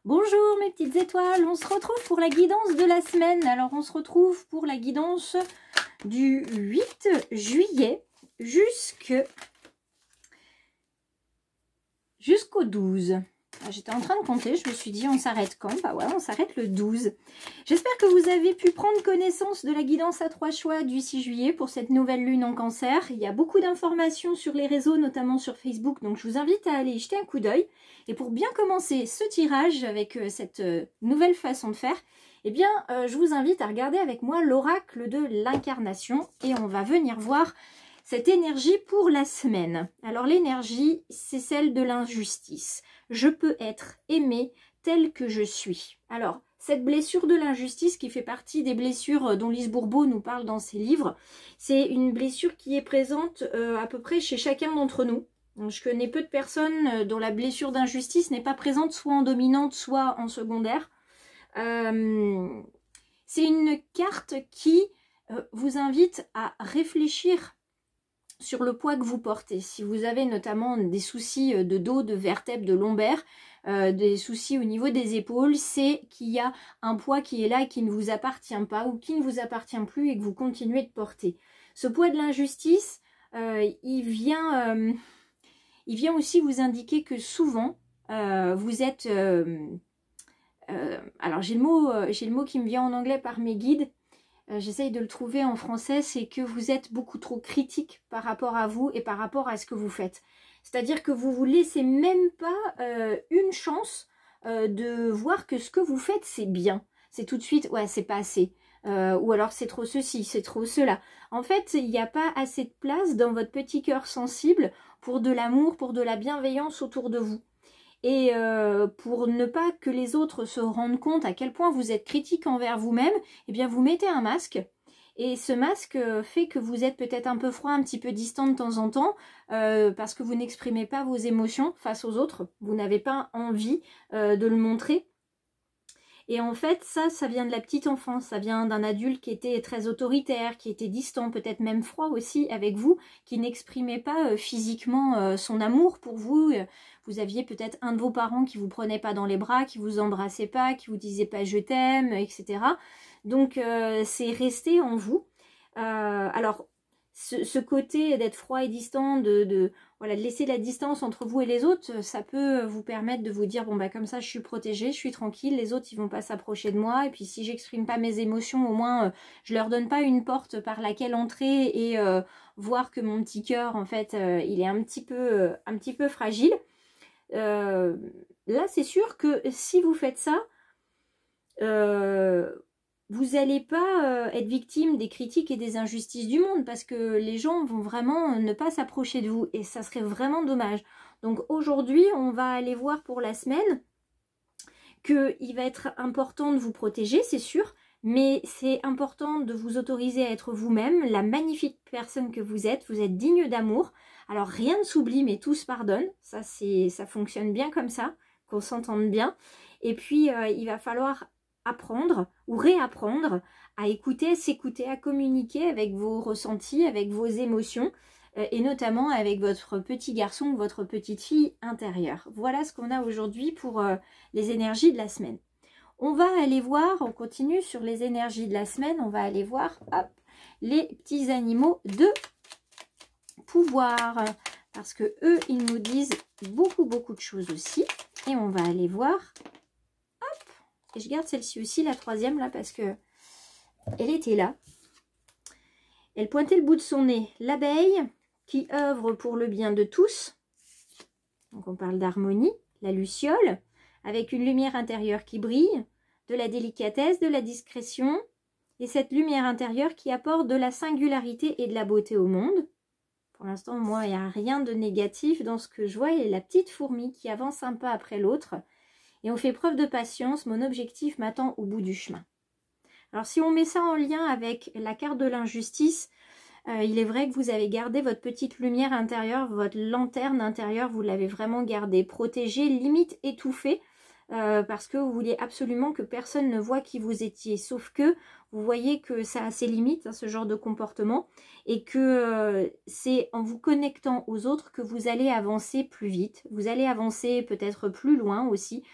Bonjour mes petites étoiles, on se retrouve pour la guidance de la semaine. Alors on se retrouve pour la guidance du 8 juillet jusqu'au 12. J'étais en train de compter, je me suis dit on s'arrête quand? Bah ouais, on s'arrête le 12. J'espère que vous avez pu prendre connaissance de la guidance à 3 choix du 6 juillet pour cette nouvelle lune en cancer. Il y a beaucoup d'informations sur les réseaux, notamment sur Facebook, donc je vous invite à aller y jeter un coup d'œil. Et pour bien commencer ce tirage avec cette nouvelle façon de faire, eh bien je vous invite à regarder avec moi l'oracle de l'incarnation et on va venir voir cette énergie pour la semaine. Alors l'énergie, c'est celle de l'injustice. Je peux être aimée telle que je suis. Alors, cette blessure de l'injustice qui fait partie des blessures dont Lise Bourbeau nous parle dans ses livres, c'est une blessure qui est présente à peu près chez chacun d'entre nous. Donc, je connais peu de personnes dont la blessure d'injustice n'est pas présente soit en dominante, soit en secondaire. C'est une carte qui vous invite à réfléchir sur le poids que vous portez. Si vous avez notamment des soucis de dos, de vertèbres, de lombaires, des soucis au niveau des épaules, c'est qu'il y a un poids qui est là et qui ne vous appartient pas ou qui ne vous appartient plus et que vous continuez de porter. Ce poids de l'injustice, il vient aussi vous indiquer que souvent, vous êtes... alors j'ai le mot qui me vient en anglais par mes guides, j'essaye de le trouver en français, c'est que vous êtes beaucoup trop critique par rapport à vous et par rapport à ce que vous faites. C'est-à-dire que vous vous laissez même pas une chance de voir que ce que vous faites, c'est bien. C'est tout de suite, ouais, c'est pas assez. Ou alors c'est trop ceci, c'est trop cela. En fait, il n'y a pas assez de place dans votre petit cœur sensible pour de l'amour, pour de la bienveillance autour de vous. Et pour ne pas que les autres se rendent compte à quel point vous êtes critique envers vous-même, eh bien vous mettez un masque. Et ce masque fait que vous êtes peut-être un peu froid, un petit peu distant de temps en temps, parce que vous n'exprimez pas vos émotions face aux autres. Vous n'avez pas envie de le montrer. Et en fait, ça vient de la petite enfance, ça vient d'un adulte qui était très autoritaire, qui était distant, peut-être même froid aussi avec vous, qui n'exprimait pas physiquement son amour pour vous. Vous aviez peut-être un de vos parents qui vous prenait pas dans les bras, qui vous embrassait pas, qui vous disait pas je t'aime, etc. Donc c'est resté en vous. Alors, ce côté d'être froid et distant, voilà, de laisser la distance entre vous et les autres, ça peut vous permettre de vous dire, bon bah comme ça je suis protégée, je suis tranquille, les autres ils vont pas s'approcher de moi, et puis si j'exprime pas mes émotions, au moins je leur donne pas une porte par laquelle entrer et voir que mon petit cœur en fait il est un petit peu fragile. Là c'est sûr que si vous faites ça, vous n'allez pas être victime des critiques et des injustices du monde parce que les gens vont vraiment ne pas s'approcher de vous et ça serait vraiment dommage. Donc aujourd'hui, on va aller voir pour la semaine qu'il va être important de vous protéger, c'est sûr, mais c'est important de vous autoriser à être vous-même, la magnifique personne que vous êtes digne d'amour. Alors rien ne s'oublie, mais tout se pardonne, ça fonctionne bien comme ça, qu'on s'entende bien. Et puis il va falloir apprendre ou réapprendre à écouter, à s'écouter, à communiquer avec vos ressentis, avec vos émotions et notamment avec votre petit garçon ou votre petite fille intérieure. Voilà ce qu'on a aujourd'hui pour les énergies de la semaine. On va aller voir, on continue sur les énergies de la semaine, on va aller voir hop, les petits animaux de pouvoir parce que eux, ils nous disent beaucoup de choses aussi et on va aller voir. Et je garde celle-ci aussi, la troisième, là, parce que elle était là. Elle pointait le bout de son nez. L'abeille qui œuvre pour le bien de tous. Donc, on parle d'harmonie. La luciole, avec une lumière intérieure qui brille, de la délicatesse, de la discrétion. Et cette lumière intérieure qui apporte de la singularité et de la beauté au monde. Pour l'instant, moi, il n'y a rien de négatif dans ce que je vois. Il y a la petite fourmi qui avance un pas après l'autre. Et on fait preuve de patience, mon objectif m'attend au bout du chemin. Alors si on met ça en lien avec la carte de l'injustice, il est vrai que vous avez gardé votre petite lumière intérieure, votre lanterne intérieure, vous l'avez vraiment gardée, protégée, limite étouffée, parce que vous vouliez absolument que personne ne voie qui vous étiez. Sauf que vous voyez que ça a ses limites, hein, ce genre de comportement, et que c'est en vous connectant aux autres que vous allez avancer plus vite, vous allez avancer peut-être plus loin aussi.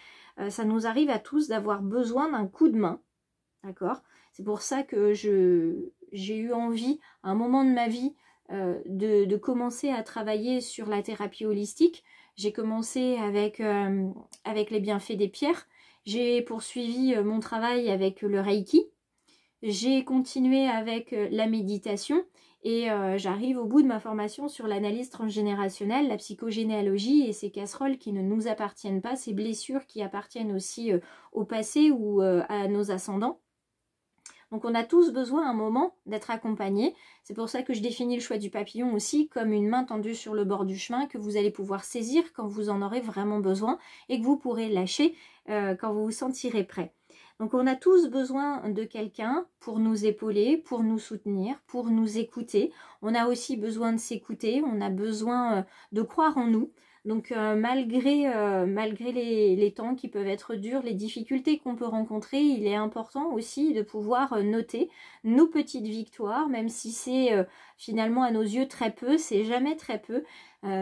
ça nous arrive à tous d'avoir besoin d'un coup de main, d'accord? C'est pour ça que j'ai eu envie, à un moment de ma vie, de commencer à travailler sur la thérapie holistique. J'ai commencé avec les bienfaits des pierres. J'ai poursuivi mon travail avec le Reiki. J'ai continué avec la méditation et j'arrive au bout de ma formation sur l'analyse transgénérationnelle, la psychogénéalogie et ces casseroles qui ne nous appartiennent pas, ces blessures qui appartiennent aussi au passé ou à nos ascendants. Donc on a tous besoin à un moment d'être accompagnés. C'est pour ça que je définis le choix du papillon aussi comme une main tendue sur le bord du chemin que vous allez pouvoir saisir quand vous en aurez vraiment besoin et que vous pourrez lâcher quand vous vous sentirez prêt. Donc on a tous besoin de quelqu'un pour nous épauler, pour nous soutenir, pour nous écouter. On a aussi besoin de s'écouter, on a besoin de croire en nous. Donc malgré les temps qui peuvent être durs, les difficultés qu'on peut rencontrer, il est important aussi de pouvoir noter nos petites victoires, même si c'est finalement à nos yeux très peu, c'est jamais très peu.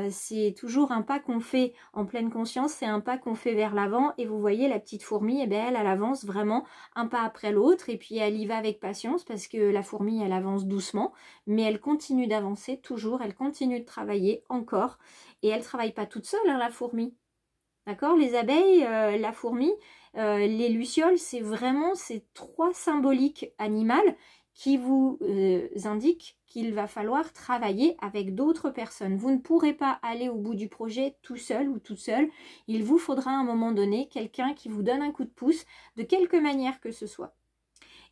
C'est toujours un pas qu'on fait en pleine conscience, c'est un pas qu'on fait vers l'avant et vous voyez la petite fourmi, eh bien, elle avance vraiment un pas après l'autre et puis elle y va avec patience parce que la fourmi elle avance doucement mais elle continue d'avancer toujours, elle continue de travailler encore et elle travaille pas toute seule hein, la fourmi, d'accord? Les abeilles, la fourmi, les lucioles, c'est vraiment ces trois symboliques animales qui vous indiquent qu'il va falloir travailler avec d'autres personnes. Vous ne pourrez pas aller au bout du projet tout seul ou toute seule. Il vous faudra à un moment donné quelqu'un qui vous donne un coup de pouce de quelque manière que ce soit.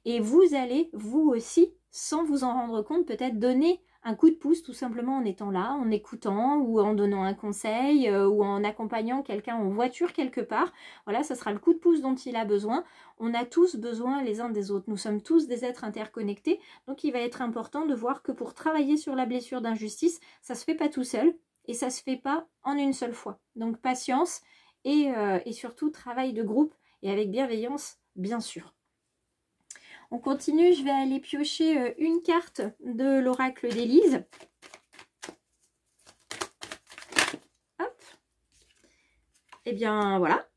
Et vous allez, vous aussi, sans vous en rendre compte, peut-être donner un coup de pouce tout simplement en étant là, en écoutant ou en donnant un conseil ou en accompagnant quelqu'un en voiture quelque part. Voilà, ça sera le coup de pouce dont il a besoin. On a tous besoin les uns des autres. Nous sommes tous des êtres interconnectés. Donc il va être important de voir que pour travailler sur la blessure d'injustice, ça ne se fait pas tout seul et ça ne se fait pas en une seule fois. Donc patience et surtout travail de groupe et avec bienveillance, bien sûr. On continue, je vais aller piocher une carte de l'oracle d'Élise. Hop. Et bien voilà.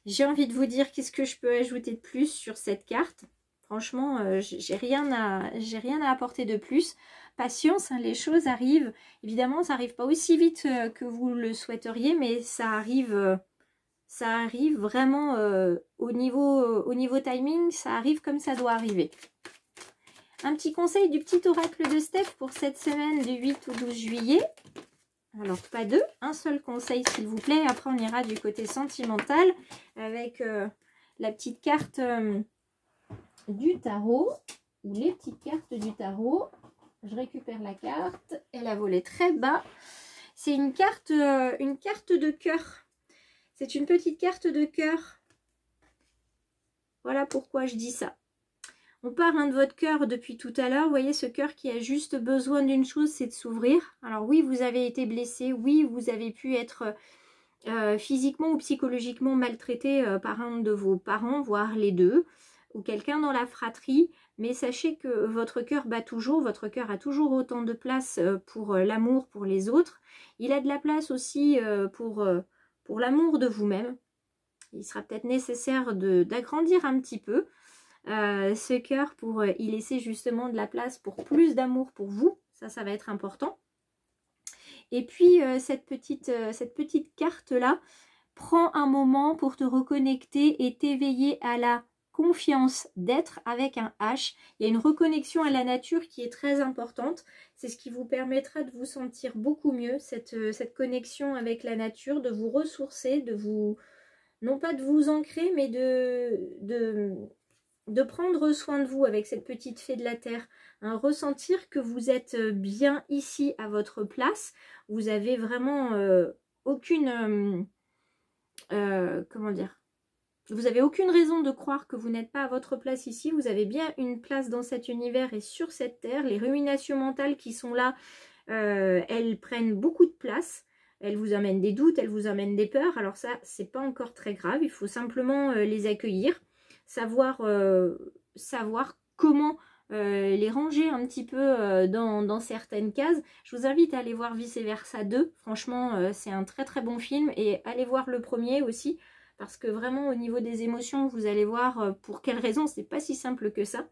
J'ai envie de vous dire qu'est-ce que je peux ajouter de plus sur cette carte. Franchement, j'ai rien à apporter de plus. Patience, hein, les choses arrivent. Évidemment, ça n'arrive pas aussi vite que vous le souhaiteriez, mais ça arrive vraiment au niveau timing, ça arrive comme ça doit arriver. Un petit conseil du petit oracle de Steph pour cette semaine du 8 au 12 juillet. Alors, pas deux, un seul conseil s'il vous plaît. Après, on ira du côté sentimental avec la petite carte du tarot, ou les petites cartes du tarot. Je récupère la carte, elle a volé très bas. C'est une carte de cœur. C'est une petite carte de cœur. Voilà pourquoi je dis ça. On parle de votre cœur depuis tout à l'heure. Vous voyez ce cœur qui a juste besoin d'une chose, c'est de s'ouvrir. Alors oui, vous avez été blessé. Oui, vous avez pu être physiquement ou psychologiquement maltraité par un de vos parents, voire les deux, ou quelqu'un dans la fratrie. Mais sachez que votre cœur bat toujours. Votre cœur a toujours autant de place pour l'amour pour les autres. Il a de la place aussi pour l'amour de vous-même. Il sera peut-être nécessaire d'agrandir un petit peu ce cœur pour y laisser justement de la place pour plus d'amour pour vous. Ça va être important. Et puis cette petite carte-là prend un moment pour te reconnecter et t'éveiller à la confiance d'être avec un H. Il y a une reconnexion à la nature qui est très importante. C'est ce qui vous permettra de vous sentir beaucoup mieux, cette connexion avec la nature, de vous ressourcer, de vous, non pas de vous ancrer, mais de prendre soin de vous avec cette petite fée de la terre. Ressentir que vous êtes bien ici à votre place. Vous avez vraiment aucune... comment dire ? Vous n'avez aucune raison de croire que vous n'êtes pas à votre place ici. Vous avez bien une place dans cet univers et sur cette terre. Les ruminations mentales qui sont là, elles prennent beaucoup de place. Elles vous amènent des doutes, elles vous amènent des peurs. Alors ça, c'est pas encore très grave. Il faut simplement les accueillir. Savoir comment les ranger un petit peu dans certaines cases. Je vous invite à aller voir Vice Versa 2. Franchement, c'est un très très bon film. Et allez voir le premier aussi. parce que vraiment au niveau des émotions, vous allez voir pour quelles raisons, c'est pas si simple que ça.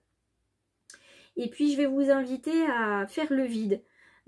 Et puis je vais vous inviter à faire le vide,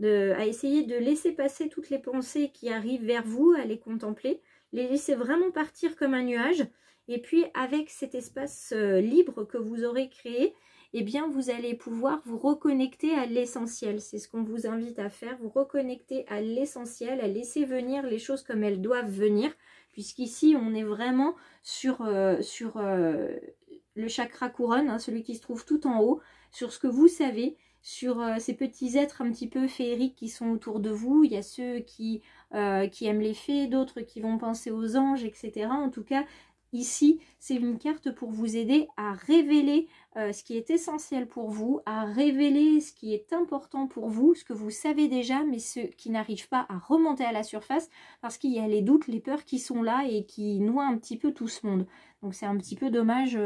à essayer de laisser passer toutes les pensées qui arrivent vers vous, à les contempler, les laisser vraiment partir comme un nuage. Et puis avec cet espace libre que vous aurez créé, eh bien vous allez pouvoir vous reconnecter à l'essentiel. C'est ce qu'on vous invite à faire, vous reconnecter à l'essentiel, à laisser venir les choses comme elles doivent venir, puisqu'ici on est vraiment sur le chakra couronne, hein, celui qui se trouve tout en haut, sur ce que vous savez, sur ces petits êtres un petit peu féeriques qui sont autour de vous. Il y a ceux qui aiment les fées, d'autres qui vont penser aux anges, etc. En tout cas, ici, c'est une carte pour vous aider à révéler ce qui est essentiel pour vous, à révéler ce qui est important pour vous, ce que vous savez déjà, mais ce qui n'arrive pas à remonter à la surface, parce qu'il y a les doutes, les peurs qui sont là et qui noient un petit peu tout ce monde. Donc c'est un petit peu dommage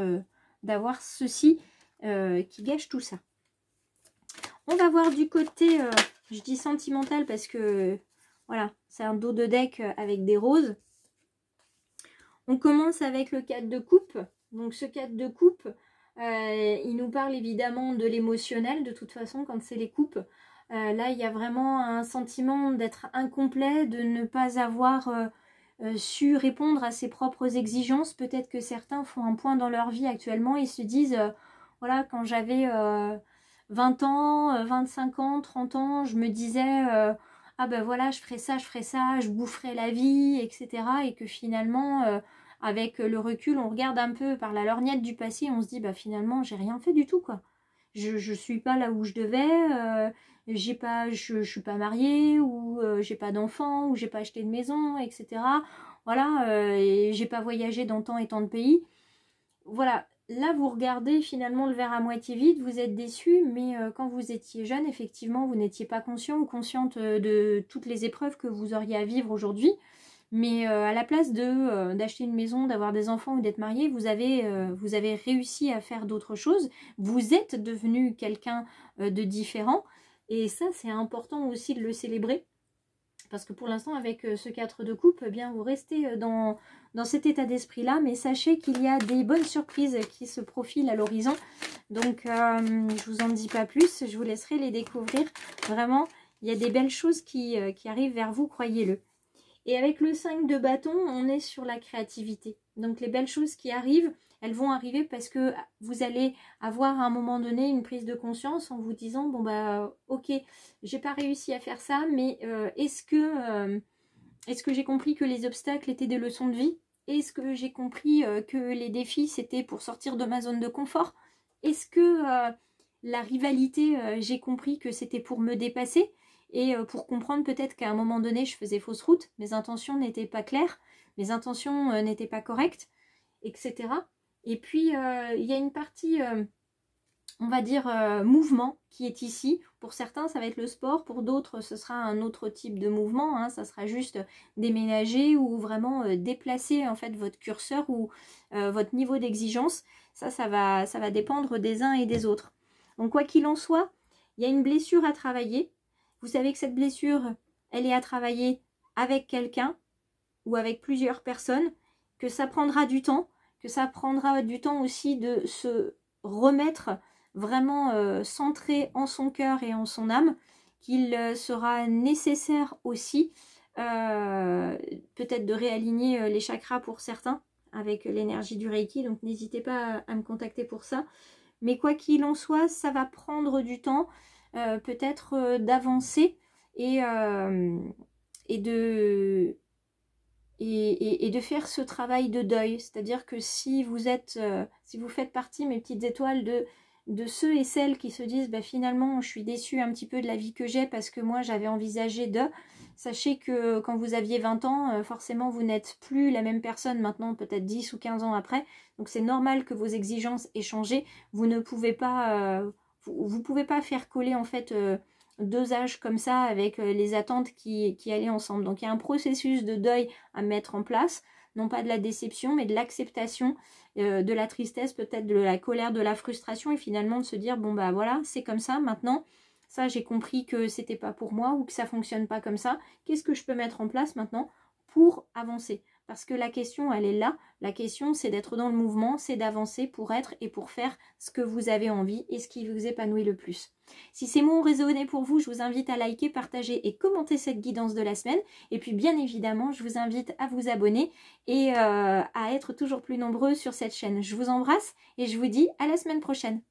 d'avoir ceci qui gâche tout ça. On va voir du côté, je dis sentimental parce que voilà, c'est un dos de deck avec des roses. On commence avec le 4 de coupe. Donc ce 4 de coupe, il nous parle évidemment de l'émotionnel de toute façon quand c'est les coupes. Là, il y a vraiment un sentiment d'être incomplet, de ne pas avoir su répondre à ses propres exigences. Peut-être que certains font un point dans leur vie actuellement et se disent, voilà, quand j'avais 20 ans, 25 ans, 30 ans, je me disais, ah ben voilà, je ferai ça, je boufferai la vie, etc. Et que finalement, avec le recul, on regarde un peu par la lorgnette du passé, on se dit, bah finalement, j'ai rien fait du tout, quoi. Je suis pas là où je devais, je suis pas mariée, ou j'ai pas d'enfant, ou j'ai pas acheté de maison, etc. Voilà, et j'ai pas voyagé dans tant et tant de pays. Voilà, là vous regardez finalement le verre à moitié vide, vous êtes déçu, mais quand vous étiez jeune, effectivement, vous n'étiez pas conscient ou consciente de toutes les épreuves que vous auriez à vivre aujourd'hui. Mais à la place d'acheter une maison, d'avoir des enfants ou d'être marié, vous avez réussi à faire d'autres choses. Vous êtes devenu quelqu'un de différent. Et ça, c'est important aussi de le célébrer. Parce que pour l'instant, avec ce 4 de coupe, eh bien, vous restez dans cet état d'esprit-là. Mais sachez qu'il y a des bonnes surprises qui se profilent à l'horizon. Donc, je vous en dis pas plus. Je vous laisserai les découvrir. Vraiment, il y a des belles choses qui arrivent vers vous, croyez-le. Et avec le 5 de bâton, on est sur la créativité. Donc les belles choses qui arrivent, elles vont arriver parce que vous allez avoir à un moment donné une prise de conscience en vous disant, bon bah ok, j'ai pas réussi à faire ça, mais est-ce que j'ai compris que les obstacles étaient des leçons de vie? Est-ce que j'ai compris que les défis c'était pour sortir de ma zone de confort? Est-ce que la rivalité, j'ai compris que c'était pour me dépasser? Et pour comprendre peut-être qu'à un moment donné, je faisais fausse route, mes intentions n'étaient pas claires, mes intentions n'étaient pas correctes, etc. Et puis, il y a une partie, on va dire, mouvement qui est ici. Pour certains, ça va être le sport, pour d'autres, ce sera un autre type de mouvement, hein. Ça sera juste déménager ou vraiment déplacer en fait votre curseur ou votre niveau d'exigence. Ça va dépendre des uns et des autres. Donc, quoi qu'il en soit, il y a une blessure à travailler. Vous savez que cette blessure, elle est à travailler avec quelqu'un ou avec plusieurs personnes, que ça prendra du temps, que ça prendra du temps aussi de se remettre vraiment centré en son cœur et en son âme, qu'il sera nécessaire aussi peut-être de réaligner les chakras pour certains avec l'énergie du Reiki, donc n'hésitez pas à me contacter pour ça. Mais quoi qu'il en soit, ça va prendre du temps. Peut-être d'avancer et de faire ce travail de deuil. C'est-à-dire que si vous faites partie, mes petites étoiles, de ceux et celles qui se disent bah, finalement je suis déçue un petit peu de la vie que j'ai parce que moi j'avais envisagé de... Sachez que quand vous aviez 20 ans, forcément vous n'êtes plus la même personne maintenant, peut-être 10 ou 15 ans après. Donc c'est normal que vos exigences aient changé. Vous ne pouvez pas... vous pouvez pas faire coller en fait deux âges comme ça avec les attentes qui allaient ensemble. Donc il y a un processus de deuil à mettre en place, non pas de la déception mais de l'acceptation, de la tristesse, peut-être de la colère, de la frustration et finalement de se dire bon bah voilà c'est comme ça maintenant, ça j'ai compris que c'était pas pour moi ou que ça fonctionne pas comme ça, qu'est-ce que je peux mettre en place maintenant pour avancer? parce que la question, elle est là. La question, c'est d'être dans le mouvement, c'est d'avancer pour être et pour faire ce que vous avez envie et ce qui vous épanouit le plus. Si ces mots ont résonné pour vous, je vous invite à liker, partager et commenter cette guidance de la semaine. Et puis, bien évidemment, je vous invite à vous abonner et à être toujours plus nombreux sur cette chaîne. Je vous embrasse et je vous dis à la semaine prochaine.